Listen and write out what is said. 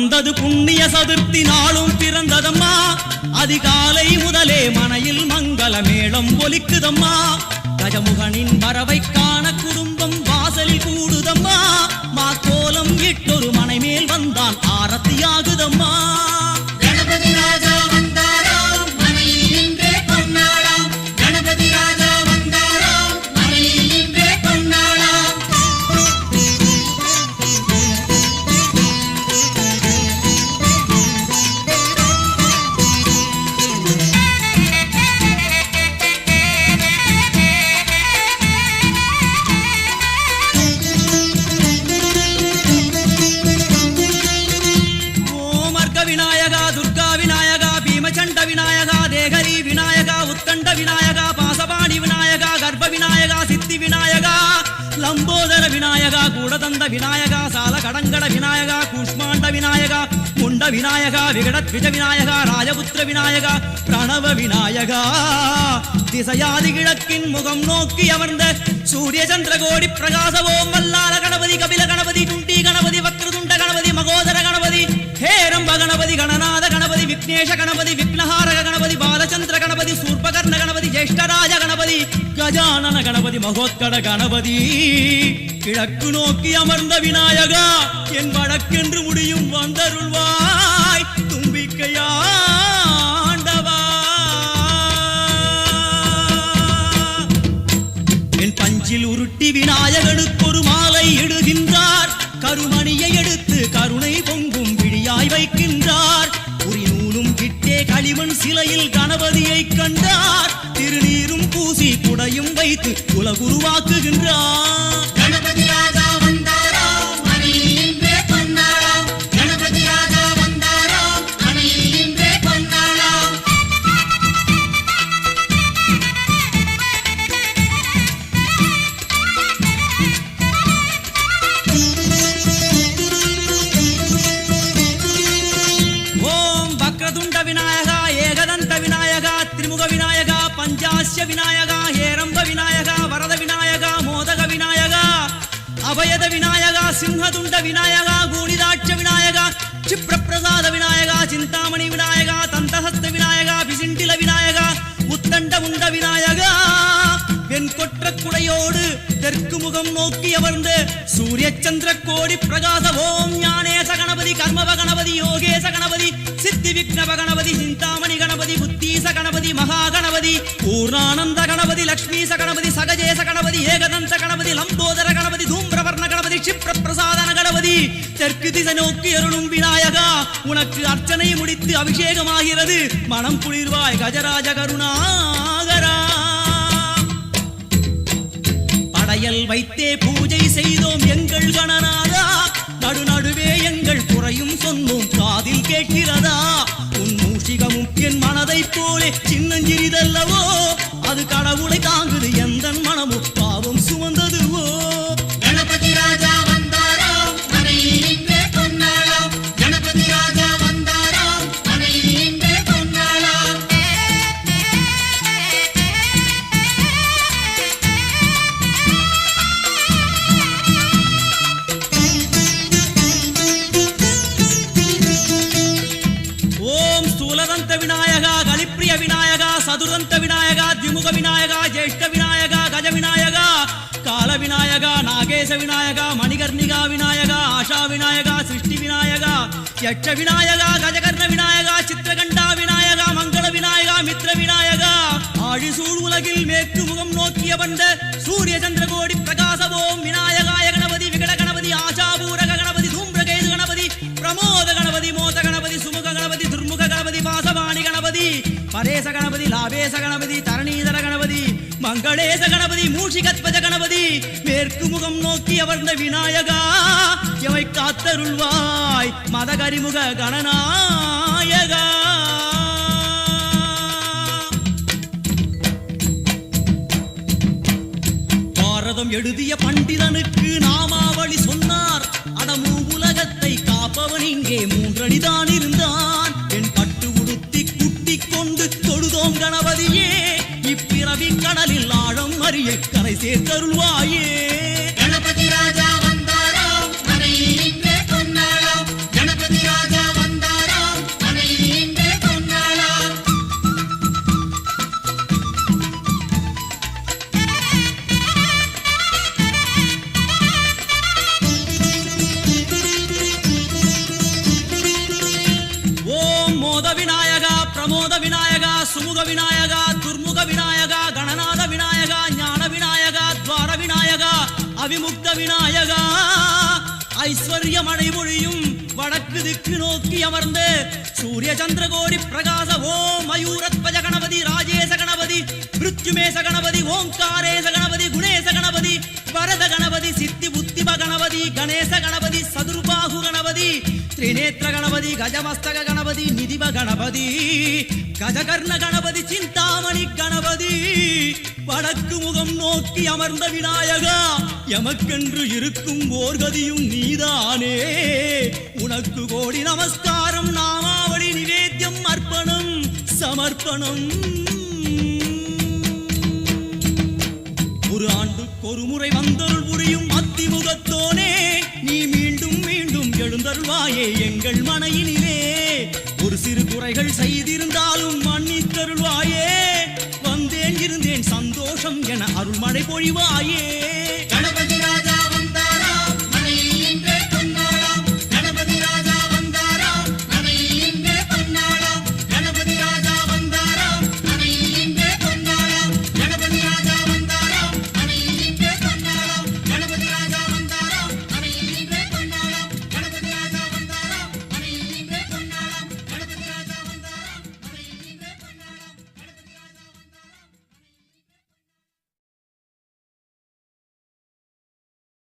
வந்தது புண்ணிய சதுர்த்தி நாளும் பிறந்ததம்மா. அதிகாலை முதலே மனையில் மங்கள மேளம் ஒலிக்குதம்மா. கஜமுகனின் வரவை காண குடும்பம் வாசலில் கூடுதம்மா. மாக்கோலம் இட்டொரு மனை மேல் வந்தான் ஆரத்தியாகுதம்மா. கணபதி ராஜா வந்தாராம் மனையில் நின்றே கொண்டாடாம். கணபதி ராஜா வந்தாராம் மனையில் நின்றே கொண்டாடாம். விநாயகா துர்கா விநாயகா பீமச்சண்ட விநாயகா தேகரி விநாயகா உத்தண்ட விநாயகா பாசபாணி விநாயகா கர்ப்ப விநாயகா சித்தி விநாயகா லம்போதர விநாயகா கூடதந்த விநாயகா சால கடங்கட விநாயகா கூஷ்மாண்ட விநாயகா முண்ட விநாயகா விகடத்விஜ விநாயகா ராஜபுத்திர விநாயகா பிரணவ விநாயகா. திசையாதி கிழக்கின் முகம் நோக்கி அமர்ந்த சூரிய சந்திரகோடி பிரகாச ஓம் வல்லால கணபதி கபில கணபதி குண்டி கணபதி வக்ரதுண்ட கணபதி மகோதர கணபதி ஹேரம்ப கணபதி கணநாத கணபதி விக்னேஷ கணபதி விக்னஹாரக கணபதி பாலச்சந்திர கணபதி சூர்பகர்ண கணபதி ஜேஷ்டராஜ கணபதி கஜானன கணபதி மகோத்கட கணபதி. கிழக்கு நோக்கி அமர்ந்த விநாயகா என் வழக்கென்று முடியும் வந்தருள்வாய் தும்பிக்கையாண்டவா. என் பஞ்சில் உருட்டி விநாயகனுக்கு ஒரு மாலை இடுகின்றார். கருமணியை எடுத்து கருணை பொங்கும் விழியாய் வைக்கின்றார். உரிநூலும் கிட்டே களிமண் சிலையில் கணபதியை கண்டார். திருநீரும் பூசி குடையும் வைத்து குலகுருவாக்குகின்றார். கணபதி ராஜா வந்தாராம் மனையில் நின்றே கொண்டாடாம். கணபதி ராஜா வந்தாராம் மனையில் நின்றே கொண்டாடாம். விநாயகா ஏகதந்த விநாயகா திரிமுக விநாயகா பஞ்சாஸ்ய விநாயகா ஹேரம்ப விநாயகா வரத விநாயகா மோதக விநாயகா அபயத விநாயகா சிம்ஹதுண்ட விநாயகா கூணிதாட்ச விநாயகா க்ஷிப்ரபிரசாத விநாயகா சிந்தாமணி விநாயகா தந்தஹஸ்த விநாயகா விசிண்டில விநாயகா உத்தண்ட உண்ட விநாயகா. வெண்கொற்ற குடையோடு தெற்கு முகம் நோக்கி அமர்ந்து சூரிய சந்திர கோடி பிரகாச ஓம் ஞானேச கணபதி கர்மவ கணபதி யோகேச கணபதி சித்தி விக்னவ கணபதி சிந்தாமணி கணபதி புத்தீச கணபதி மகா கணபதி பூர்ணானந்த கணபதி லக்ஷ்மீச கணபதி சகஜேச கணபதி ஏகதந்த கணபதி லம்போதர கணபதி தூம்பிரவர்ண கணபதி க்ஷிப்ரபிரசாதன கணபதி. தெற்கு திசை நோக்கி அருளும் விநாயகா உனக்கு அர்ச்சனை முடித்து அபிஷேகமாகிறது. மனம் குளிர்வாய் கஜராஜ கருணாகரா. படையல் வைத்தே பூஜை செய்தோம் எங்கள் கணநாதா. நடுநடுவே எங்கள் குறையும் சொன்னோம் காதில் கேட்கிறதா. உன் மூஷிகமும் என் மனதை போலே சின்னஞ்சிறிதல்லவோ. அது கடவுளை தாங்குது எந்த மனமும் பாவம் சுமந்ததுவோ. கணபதி ராஜா வந்தாராம் மனையில் நின்றே கொண்டாடாம். கணபதி ராஜா வந்தாராம் மனையில் நின்றே கொண்டாடாம். ஓம் ஸ்தூலதந்த விநாயகா கலிப்பிரிய விநாயகா சதுரந்த விநாயகா திமுக விநாயகா ஜேஷ்ட விநாயகா கஜ விநாயகா கால விநாயகா நாகேச விநாயகா மணிகர்ணிகா விநாயகா ஆஷா விநாயகா சிருஷ்டி விநாயகா யட்ச விநாயகா கஜகர்ண விநாயகா சித்திரகண்டா விநாயகா மங்கள விநாயகா மித்ர விநாயகா. ஆழிசூழ் உலகில் மேற்கு முகம் நோக்கிய வந்த சூரிய சந்திரகோடி பிரகாச ஓம் விநாயகாய கணபதி விகட கணபதி ஆசாபூரக கணபதி தூம்பிரகேது கணபதி பிரமோத கணபதி மோத கணபதி சுமுக கணபதி துர்முக கணபதி பாசவாணி கணபதி பரேச கணபதி லாபேச கணபதி தரணீதர கணபதி மங்களேச கணபதி மூஷிகத்வஜ கணபதி. மேற்கு முகம் நோக்கி அமர்ந்த விநாயகா எவை காத்தருள்வாய் மதகரிமுக கணநாயகா. பாரதம் எழுதிய பண்டிதனுக்கு நாமாவளி சொன்னார். அடமூ உலகத்தை காப்பவன் இங்கே மூன்றடிதான் இருந்தான். என் பட்டு உடுத்தி குட்டிக் கொண்டு தொழுதோம் கணபதியே. இப்பிறவி கடலில் ஆழம் அறிய கரை சேர்த்தருள்வாயே. கணபதி ராஜா வந்தாராம் மனையில் நின்றே கொண்டாடாம். கணபதி ராஜா பிரமோத விநாயகா சுமுக விநாயகா துர்முக விநாயகா கணநாத விநாயகா ஞான விநாயகா துவார விநாயகா அவிமுக்த விநாயகா ஐஸ்வர்ய மழை பொழியும் வடக்கு திக்கு நோக்கி அமர்ந்து சூரிய சந்திரகோடி பிரகாச ஓம் மயூரத்வஜ கணபதி ராஜேச கணபதி மிருத்யுமேச கணபதி ஓம்காரேச கணபதி குணேச கணபதி வரத கணபதி சித்தி புத்திப கணபதி கணேச கணபதி சதுர்பாகு கணபதி திரிநேத்திர கணபதி கஜமஸ்தக கணபதி நிதிப கணபதி கஜகர்ண கணபதி சிந்தாமணி கணபதி வடக்கு முகம் நோக்கி அமர்ந்த விநாயகா எமக்கென்று இருக்கும் ஓர்கதியும் நீதானே உனக்கு கோடி நமஸ்காரம் நாமாவளி நிவேத்தியம் அர்ப்பணம் சமர்ப்பணம் ஒரு ஆண்டுக்கு ஒரு முறை வந்தருள் புரியும் அத்திமுகத்தோனே நீ மீண்டும் மீண்டும் எழுந்தருள்வாயே எங்கள் மனையினிலே ஒரு சிறு குறைகள் செய்திருந்தாலும் மன்னித்தருள்வாயே வந்தேன் இருந்தேன் சந்தோஷம் என அருள்மழை பொழிவாயே